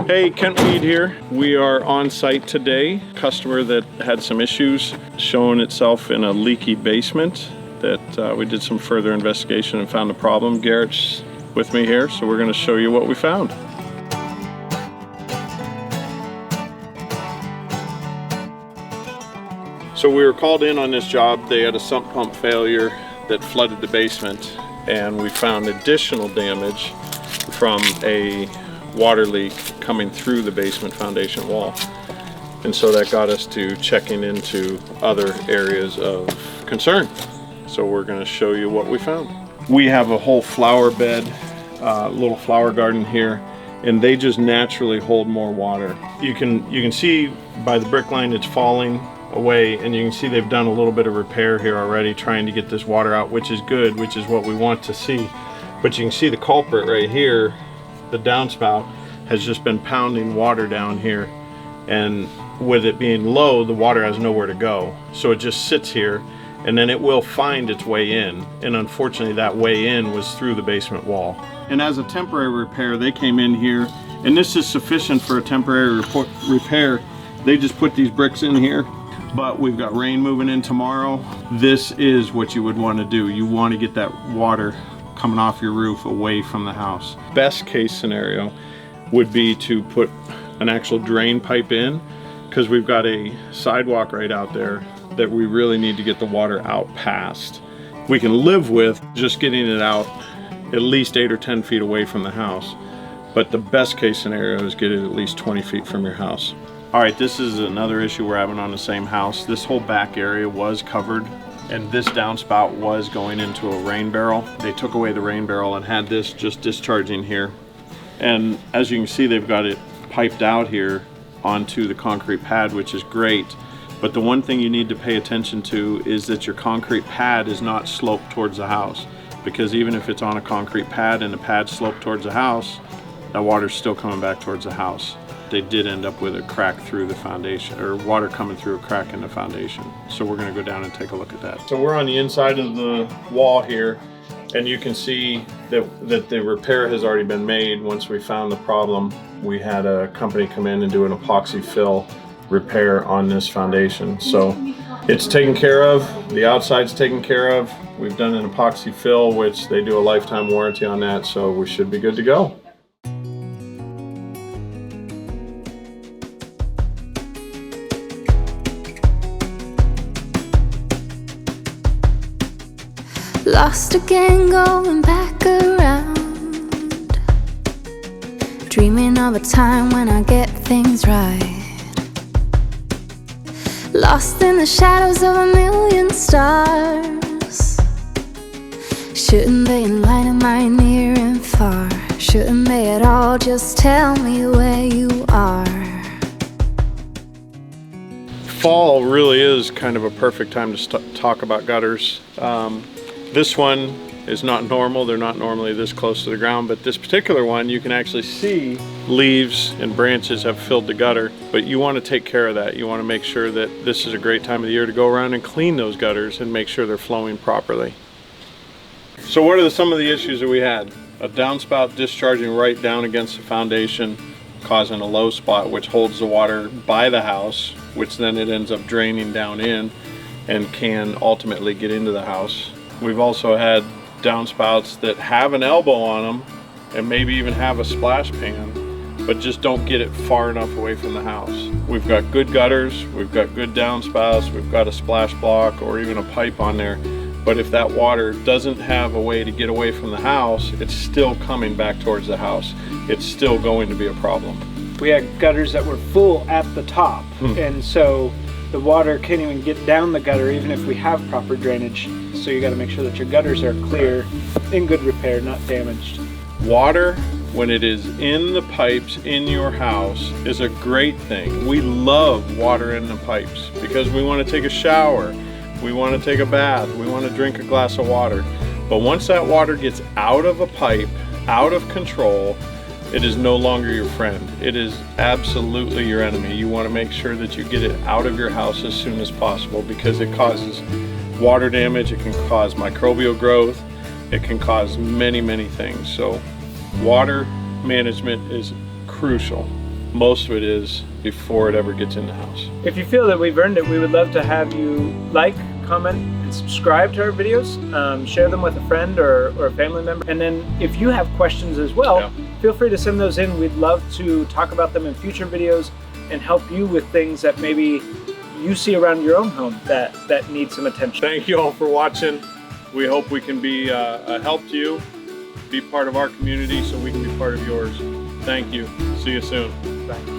Hey, Kent Weed here. We are on site today. Customer that had some issues showing itself in a leaky basement that we did some further investigation and found a problem. Garrett's with me here, so we're going to show you what we found. So we were called in on this job. They had a sump pump failure that flooded the basement, and we found additional damage from a water leak coming through the basement foundation wall. And so that got us to checking into other areas of concern. So we're going to show you what we found. We have a whole flower bed, little flower garden here, and they just naturally hold more water. You can see by the brick line it's falling away, and you can see they've done a little bit of repair here already trying to get this water out, which is good, which is what we want to see. But you can see the culprit right here. The downspout has just been pounding water down here, and with it being low, the water has nowhere to go. So it just sits here, and then it will find its way in. And unfortunately, that way in was through the basement wall. And as a temporary repair, they came in here, and this is sufficient for a temporary repair. They just put these bricks in here, but we've got rain moving in tomorrow. This is what you would want to do. You want to get that water coming off your roof away from the house. Best case scenario would be to put an actual drain pipe in, because we've got a sidewalk right out there that we really need to get the water out past. We can live with just getting it out at least 8 or 10 feet away from the house, but the best case scenario is get it at least 20 feet from your house. All right, this is another issue we're having on the same house. This whole back area was covered, and this downspout was going into a rain barrel. They took away the rain barrel and had this just discharging here. And as you can see, they've got it piped out here onto the concrete pad, which is great. But the one thing you need to pay attention to is that your concrete pad is not sloped towards the house, because even if it's on a concrete pad and the pad sloped towards the house, that water's still coming back towards the house. They did end up with a crack through the foundation, or water coming through a crack in the foundation. So we're going to go down and take a look at that. So we're on the inside of the wall here, and you can see that the repair has already been made. Once we found the problem, we had a company come in and do an epoxy fill repair on this foundation. So it's taken care of, the outside's taken care of. We've done an epoxy fill, which they do a lifetime warranty on that, so we should be good to go. Lost again, going back around, dreaming of a time when I get things right. Lost in the shadows of a million stars. Shouldn't they enlighten my near and far? Shouldn't they at all just tell me where you are? Fall really is kind of a perfect time to talk about gutters. This one is not normal. They're not normally this close to the ground, but this particular one, you can actually see leaves and branches have filled the gutter, but you want to take care of that. You want to make sure that this is a great time of the year to go around and clean those gutters and make sure they're flowing properly. So what are some of the issues that we had? A downspout discharging right down against the foundation, causing a low spot, which holds the water by the house, which then it ends up draining down in and can ultimately get into the house. We've also had downspouts that have an elbow on them and maybe even have a splash pan, but just don't get it far enough away from the house. We've got good gutters, we've got good downspouts, we've got a splash block or even a pipe on there, but if that water doesn't have a way to get away from the house, it's still coming back towards the house. It's still going to be a problem. We had gutters that were full at the top, and so the water can't even get down the gutter even if we have proper drainage. So you got to make sure that your gutters are clear, in good repair, not damaged. Water, when it is in the pipes in your house, is a great thing. We love water in the pipes because we want to take a shower, we want to take a bath, we want to drink a glass of water. But once that water gets out of a pipe, out of control, it is no longer your friend. It is absolutely your enemy. You want to make sure that you get it out of your house as soon as possible, because it causes water damage, it can cause microbial growth, it can cause many things. So water management is crucial. Most of it is before it ever gets in the house. If you feel that we've earned it, we would love to have you like, comment, and subscribe to our videos. Share them with a friend or a family member. And then if you have questions as well, feel free to send those in. We'd love to talk about them in future videos and help you with things that maybe you see around your own home that need some attention. Thank you all for watching. We hope we can be a help to you, be part of our community so we can be part of yours. Thank you. See you soon. Bye.